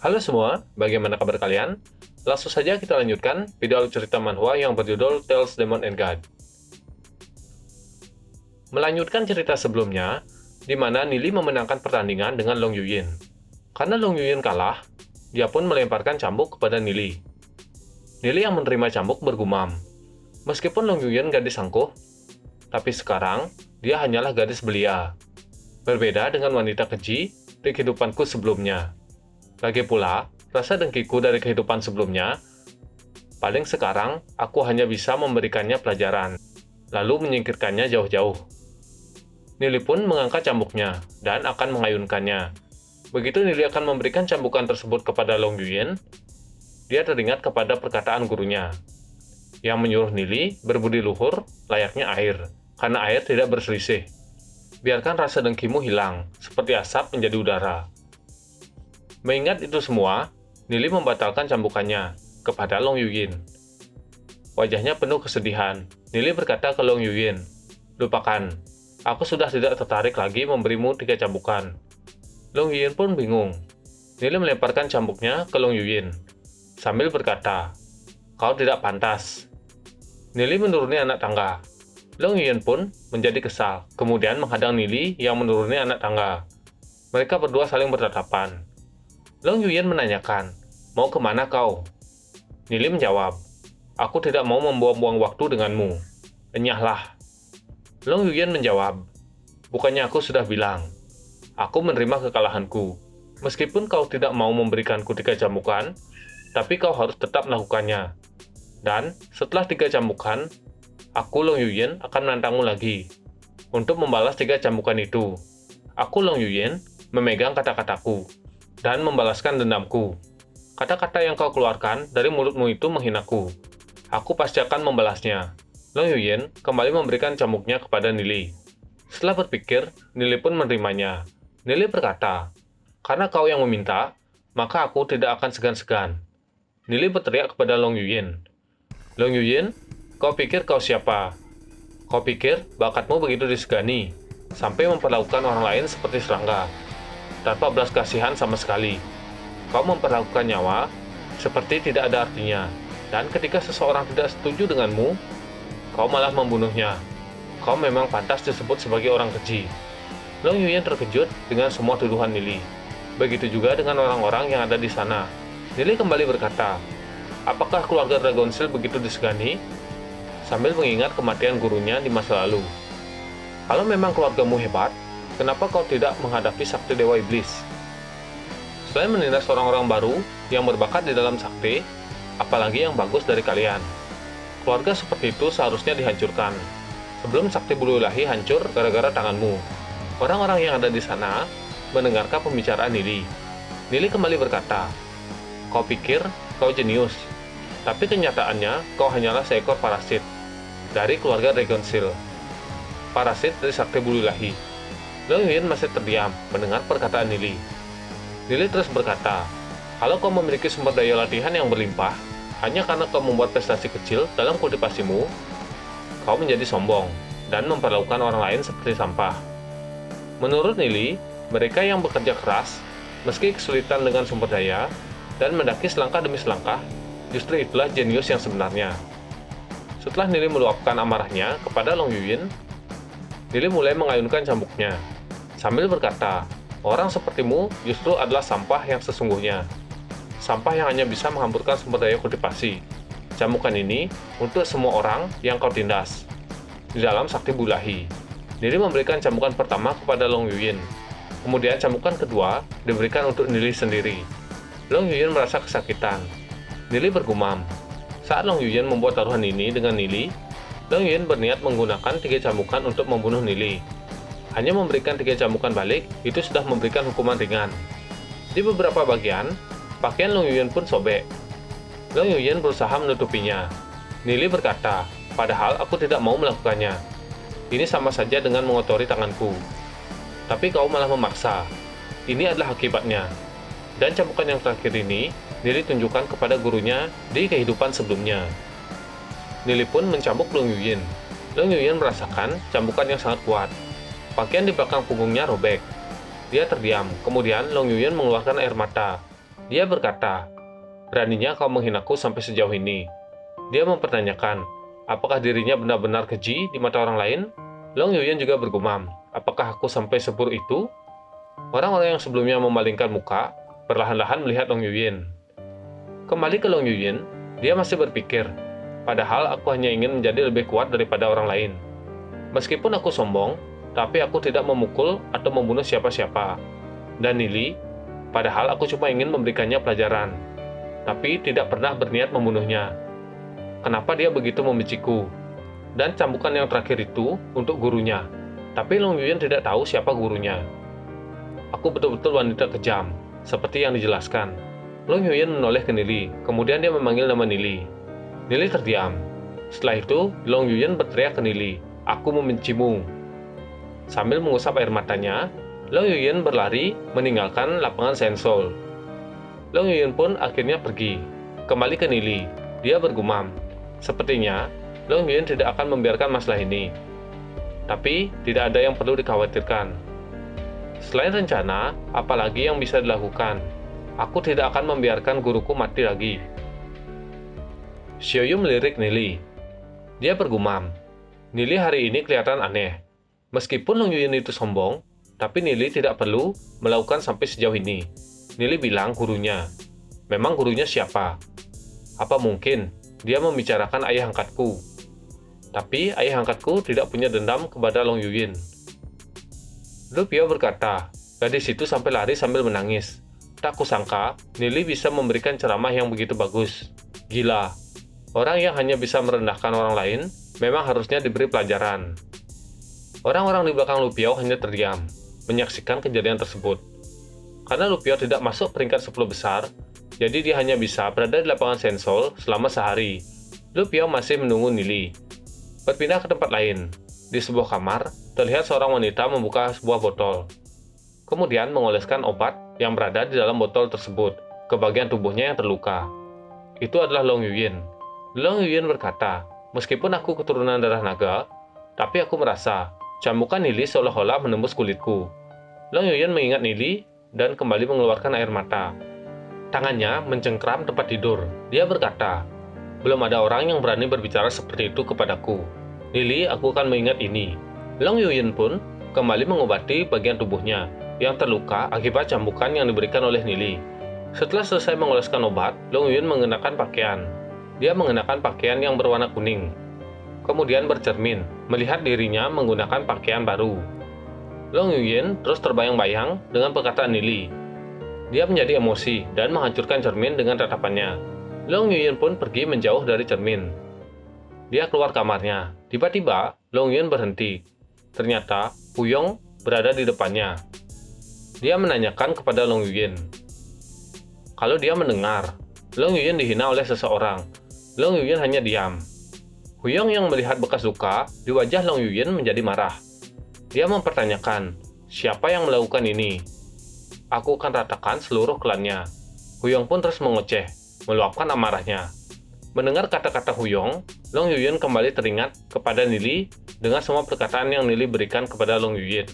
Halo semua, bagaimana kabar kalian? Langsung saja kita lanjutkan video alur cerita manhwa yang berjudul Tales Demon and God. Melanjutkan cerita sebelumnya, di mana Nili memenangkan pertandingan dengan Long Yuyin. Karena Long Yuyin kalah, dia pun melemparkan cambuk kepada Nili. Nili yang menerima cambuk bergumam, meskipun Long Yuyin gadis angkuh, tapi sekarang dia hanyalah gadis belia. Berbeda dengan wanita keji di kehidupanku sebelumnya. Lagi pula, rasa dengkiku dari kehidupan sebelumnya, paling sekarang aku hanya bisa memberikannya pelajaran, lalu menyingkirkannya jauh-jauh. Nili pun mengangkat cambuknya dan akan mengayunkannya. Begitu Nili akan memberikan cambukan tersebut kepada Long Yuyin, dia teringat kepada perkataan gurunya, yang menyuruh Nili berbudi luhur layaknya air, karena air tidak berselisih. Biarkan rasa dengkimu hilang, seperti asap menjadi udara. Mengingat itu semua, Nili membatalkan cambukannya kepada Long Yuyin. Wajahnya penuh kesedihan. Nili berkata ke Long Yuyin, "Lupakan, aku sudah tidak tertarik lagi memberimu 3 cambukan." Long Yuyin pun bingung. Nili melemparkan cambuknya ke Long Yuyin, sambil berkata, "Kau tidak pantas." Nili menuruni anak tangga. Long Yuyin pun menjadi kesal, kemudian menghadang Nili yang menuruni anak tangga. Mereka berdua saling bertatapan. Long Yuyin menanyakan, "Mau kemana kau?" Nili menjawab, "Aku tidak mau membuang-buang waktu denganmu. Enyahlah." Long Yuyin menjawab, "Bukannya aku sudah bilang, aku menerima kekalahanku. Meskipun kau tidak mau memberikanku 3 cambukan, tapi kau harus tetap melakukannya. Dan setelah 3 cambukan, aku Long Yuyin akan menantangmu lagi untuk membalas 3 cambukan itu. Aku Long Yuyin memegang kata-kataku dan membalaskan dendamku. Kata-kata yang kau keluarkan dari mulutmu itu menghinaku. Aku pasti akan membalasnya." Long Yuyin kembali memberikan cambuknya kepada Nili. Setelah berpikir, Nili pun menerimanya. Nili berkata, "Karena kau yang meminta, maka aku tidak akan segan-segan." Nili berteriak kepada Long Yuyin, "Long Yuyin, kau pikir kau siapa? Kau pikir bakatmu begitu disegani, sampai memperlakukan orang lain seperti serangga, tanpa belas kasihan sama sekali. Kau memperlakukan nyawa seperti tidak ada artinya, dan ketika seseorang tidak setuju denganmu, kau malah membunuhnya. Kau memang pantas disebut sebagai orang keji." Long Yuyin terkejut dengan semua tuduhan Nili. Begitu juga dengan orang-orang yang ada di sana. Nili kembali berkata, "Apakah keluarga Dragonsteel begitu disegani?" Sambil mengingat kematian gurunya di masa lalu. "Kalau memang keluargamu hebat, kenapa kau tidak menghadapi sakti Dewa Iblis? Selain menindas orang-orang baru yang berbakat di dalam sakti, apalagi yang bagus dari kalian? Keluarga seperti itu seharusnya dihancurkan, sebelum sakti bulu ilahi hancur gara-gara tanganmu." Orang-orang yang ada di sana mendengarkan pembicaraan Nili. Nili kembali berkata, "Kau pikir kau jenius, tapi kenyataannya kau hanyalah seekor parasit dari keluarga Dragonsteel. Parasit dari sakti bulu ilahi." Long Yuyin masih terdiam mendengar perkataan Nili. Nili terus berkata, "Kalau kau memiliki sumber daya latihan yang berlimpah, hanya karena kau membuat prestasi kecil dalam kultivasimu, kau menjadi sombong dan memperlakukan orang lain seperti sampah." Menurut Nili, mereka yang bekerja keras, meski kesulitan dengan sumber daya, dan mendaki selangkah demi selangkah, justru itulah jenius yang sebenarnya. Setelah Nili meluapkan amarahnya kepada Long Yuyin, Nili mulai mengayunkan cambuknya, sambil berkata, "Orang sepertimu justru adalah sampah yang sesungguhnya. Sampah yang hanya bisa menghancurkan sumber daya kultivasi. Cambukan ini untuk semua orang yang kau tindas di dalam sakti bulahi." Nili memberikan cambukan pertama kepada Long Yuyin. Kemudian cambukan kedua diberikan untuk Nili sendiri. Long Yuyin merasa kesakitan. Nili bergumam. Saat Long Yuyin membuat taruhan ini dengan Nili, Long Yuyin berniat menggunakan 3 cambukan untuk membunuh Nili. Hanya memberikan 3 cambukan balik, itu sudah memberikan hukuman ringan. Di beberapa bagian, pakaian Long Yuyin pun sobek. Long Yuyin berusaha menutupinya. Nili berkata, "Padahal aku tidak mau melakukannya. Ini sama saja dengan mengotori tanganku. Tapi kau malah memaksa. Ini adalah akibatnya." Dan cambukan yang terakhir ini, Nili tunjukkan kepada gurunya di kehidupan sebelumnya. Nili pun mencambuk Long Yuyin. Long Yuyin merasakan cambukan yang sangat kuat. Pakaian di belakang punggungnya robek. Dia terdiam, kemudian Long Yuyin mengeluarkan air mata. Dia berkata, "Beraninya kau menghinaku sampai sejauh ini." Dia mempertanyakan, apakah dirinya benar-benar keji di mata orang lain? Long Yuyin juga bergumam, apakah aku sampai seburuk itu? Orang-orang yang sebelumnya memalingkan muka, perlahan-lahan melihat Long Yuyin. Kembali ke Long Yuyin, dia masih berpikir, padahal aku hanya ingin menjadi lebih kuat daripada orang lain. Meskipun aku sombong, tapi aku tidak memukul atau membunuh siapa-siapa. Dan Nili, padahal aku cuma ingin memberikannya pelajaran, tapi tidak pernah berniat membunuhnya. Kenapa dia begitu membenciku? Dan cambukan yang terakhir itu untuk gurunya. Tapi Long Yuyin tidak tahu siapa gurunya. Aku betul-betul wanita kejam, seperti yang dijelaskan. Long Yuyin menoleh ke Nili, kemudian dia memanggil nama Nili. Nili terdiam. Setelah itu, Long Yuyin berteriak ke Nili, "Aku membencimu." Sambil mengusap air matanya, Long Yuyin berlari meninggalkan lapangan Sensol. Long Yuyin pun akhirnya pergi. Kembali ke Nili, dia bergumam, sepertinya Long Yuyin tidak akan membiarkan masalah ini. Tapi, tidak ada yang perlu dikhawatirkan. Selain rencana, apalagi yang bisa dilakukan? Aku tidak akan membiarkan guruku mati lagi. Xiaoyu melirik Nili. Dia bergumam, Nili hari ini kelihatan aneh. Meskipun Long Yuyin itu sombong, tapi Nili tidak perlu melakukan sampai sejauh ini. Nili bilang gurunya. Memang gurunya siapa? Apa mungkin dia membicarakan ayah angkatku? Tapi ayah angkatku tidak punya dendam kepada Long Yuyin. Lu Piao berkata, gadis itu sampai lari sambil menangis. Tak kusangka, Nili bisa memberikan ceramah yang begitu bagus. Gila, orang yang hanya bisa merendahkan orang lain, memang harusnya diberi pelajaran. Orang-orang di belakang Lu Piao hanya terdiam, menyaksikan kejadian tersebut. Karena Lu Piao tidak masuk peringkat 10 besar, jadi dia hanya bisa berada di lapangan Sensol selama sehari. Lu Piao masih menunggu Nili. Berpindah ke tempat lain. Di sebuah kamar, terlihat seorang wanita membuka sebuah botol. Kemudian mengoleskan obat yang berada di dalam botol tersebut ke bagian tubuhnya yang terluka. Itu adalah Long Yuyin. Long Yuyin berkata, meskipun aku keturunan darah naga, tapi aku merasa cambukan Nili seolah-olah menembus kulitku. Long Yuyin mengingat Nili dan kembali mengeluarkan air mata. Tangannya mencengkram tempat tidur. Dia berkata, belum ada orang yang berani berbicara seperti itu kepadaku. Nili, aku akan mengingat ini. Long Yuyin pun kembali mengobati bagian tubuhnya yang terluka akibat cambukan yang diberikan oleh Nili. Setelah selesai mengoleskan obat, Long Yuyin mengenakan pakaian. Dia mengenakan pakaian yang berwarna kuning. Kemudian bercermin, melihat dirinya menggunakan pakaian baru. Long Yuyin terus terbayang-bayang dengan perkataan Nili. Dia menjadi emosi dan menghancurkan cermin dengan tatapannya. Long Yuyin pun pergi menjauh dari cermin. Dia keluar kamarnya. Tiba-tiba, Long Yuyin berhenti. Ternyata, Huyong berada di depannya. Dia menanyakan kepada Long Yuyin. Kalau dia mendengar, Long Yuyin dihina oleh seseorang. Long Yuyin hanya diam. Huyong yang melihat bekas luka di wajah Long Yuyin menjadi marah. Dia mempertanyakan, siapa yang melakukan ini? Aku akan ratakan seluruh klannya. Huyong pun terus mengoceh, meluapkan amarahnya. Mendengar kata-kata Huyong, Long Yuyin kembali teringat kepada Nili dengan semua perkataan yang Nili berikan kepada Long Yuyin.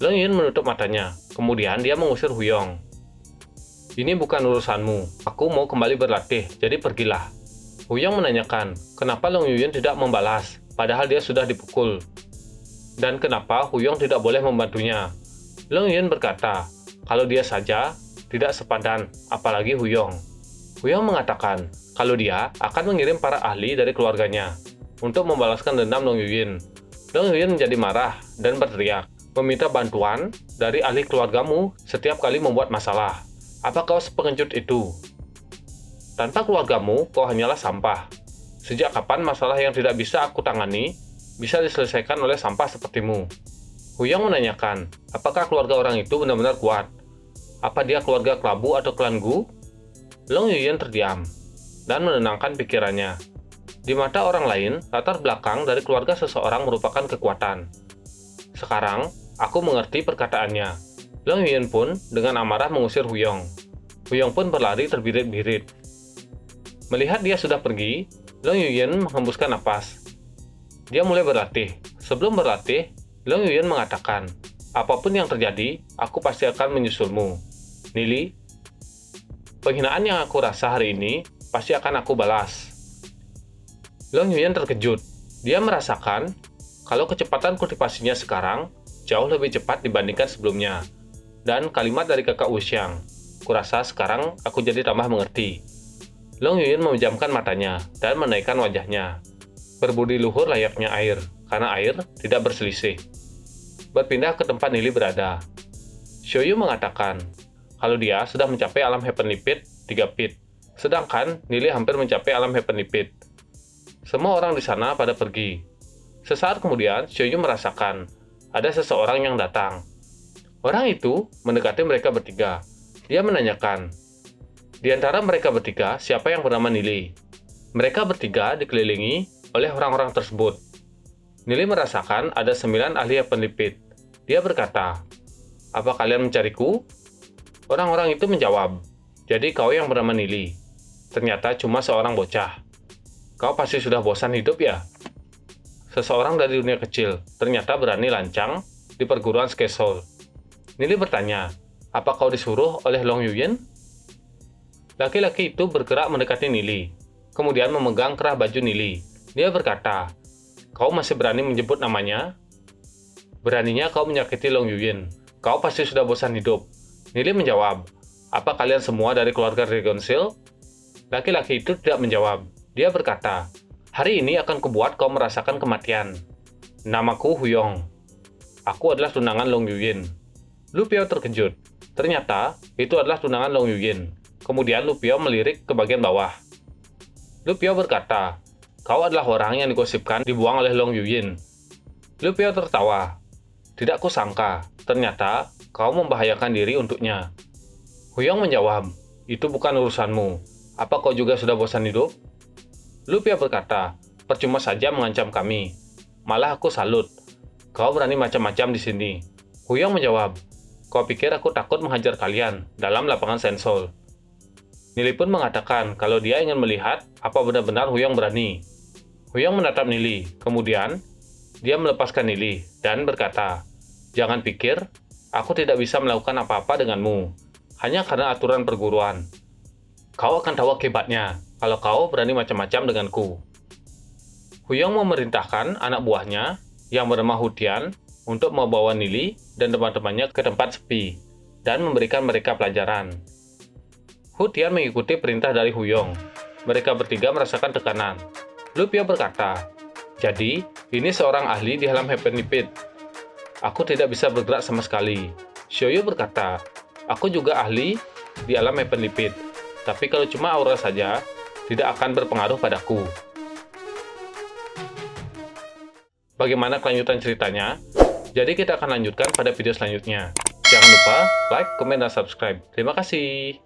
Long Yuyin menutup matanya, kemudian dia mengusir Huyong. Ini bukan urusanmu, aku mau kembali berlatih, jadi pergilah. Huyong menanyakan, kenapa Long Yuyin tidak membalas, padahal dia sudah dipukul. Dan kenapa Huyong tidak boleh membantunya. Long Yuyin berkata, kalau dia saja tidak sepadan, apalagi Huyong. Huyong mengatakan kalau dia akan mengirim para ahli dari keluarganya untuk membalaskan dendam Long Yuyin. Long Yuyin menjadi marah dan berteriak, meminta bantuan dari ahli keluargamu setiap kali membuat masalah. Apa kau sepengecut itu? Tanpa keluargamu, kau hanyalah sampah. Sejak kapan masalah yang tidak bisa aku tangani bisa diselesaikan oleh sampah sepertimu? Huyong menanyakan, apakah keluarga orang itu benar-benar kuat? Apa dia keluarga kelabu atau klan Gu? Long Yuyin terdiam dan menenangkan pikirannya. Di mata orang lain, latar belakang dari keluarga seseorang merupakan kekuatan. Sekarang, aku mengerti perkataannya. Long Yuyin pun dengan amarah mengusir Huyong. Huyong pun berlari terbirit-birit. Melihat dia sudah pergi, Long Yuyin menghembuskan napas. Dia mulai berlatih. Sebelum berlatih, Long Yuyin mengatakan, apapun yang terjadi, aku pasti akan menyusulmu. Nili, Penghinaan yang aku rasa hari ini pasti akan aku balas. Long Yuyan terkejut. Dia merasakan kalau kecepatan kultivasinya sekarang jauh lebih cepat dibandingkan sebelumnya. Dan kalimat dari kakak Wuxiang, kurasa sekarang aku jadi tambah mengerti. Long Yuyan memejamkan matanya dan menaikkan wajahnya. Berbudi luhur layaknya air, karena air tidak berselisih. Berpindah ke tempat Nili berada. Xiaoyu mengatakan kalau dia sudah mencapai alam Heavenly Pit 3 pit, sedangkan Nili hampir mencapai alam Heavenly Pit. Semua orang di sana pada pergi. Sesaat kemudian, Xiaoyu merasakan ada seseorang yang datang. Orang itu mendekati mereka bertiga. Dia menanyakan, di antara mereka bertiga, siapa yang bernama Nili? Mereka bertiga dikelilingi oleh orang-orang tersebut. Nili merasakan ada 9 ahli Heavenly Pit. Dia berkata, apa kalian mencariku? Orang-orang itu menjawab, jadi kau yang bernama Nili. Ternyata cuma seorang bocah. Kau pasti sudah bosan hidup ya? Seseorang dari dunia kecil, ternyata berani lancang di perguruan Skesol. Nili bertanya, apa kau disuruh oleh Long Yuyan? Laki-laki itu bergerak mendekati Nili, kemudian memegang kerah baju Nili. Dia berkata, kau masih berani menyebut namanya? Beraninya kau menyakiti Long Yuyan. Kau pasti sudah bosan hidup. Nili menjawab, apa kalian semua dari keluarga Dragon Seal? Laki-laki itu tidak menjawab. Dia berkata, hari ini akan kubuat kau merasakan kematian. Namaku Huyong. Aku adalah tunangan Long Yuyan. Lu Piao terkejut. Ternyata, itu adalah tunangan Long Yuyan. Kemudian Lu Piao melirik ke bagian bawah. Lu Piao berkata, kau adalah orang yang digosipkan dibuang oleh Long Yuyan. Lu Piao tertawa. Tidak kusangka, ternyata kau membahayakan diri untuknya. Huyong menjawab, itu bukan urusanmu. Apa kau juga sudah bosan hidup? Lu Piao berkata, percuma saja mengancam kami. Malah aku salut. Kau berani macam-macam di sini. Huyong menjawab, kau pikir aku takut menghajar kalian dalam lapangan Sensol? Nili pun mengatakan kalau dia ingin melihat apa benar-benar Huyong berani. Huyong menatap Nili, kemudian dia melepaskan Nili dan berkata, jangan pikir aku tidak bisa melakukan apa-apa denganmu, hanya karena aturan perguruan. Kau akan tahu akibatnya kalau kau berani macam-macam denganku. Huyong memerintahkan anak buahnya yang bernama Hutian untuk membawa Nili dan teman-temannya ke tempat sepi dan memberikan mereka pelajaran. Hutian mengikuti perintah dari Huyong. Mereka bertiga merasakan tekanan. Lu Piao berkata, jadi ini seorang ahli di alam Heavenly Pit. Aku tidak bisa bergerak sama sekali. Xiaoyu berkata, aku juga ahli di alam Heavenly Pit. Tapi kalau cuma aura saja, tidak akan berpengaruh padaku. Bagaimana kelanjutan ceritanya? Jadi kita akan lanjutkan pada video selanjutnya. Jangan lupa like, komen, dan subscribe. Terima kasih.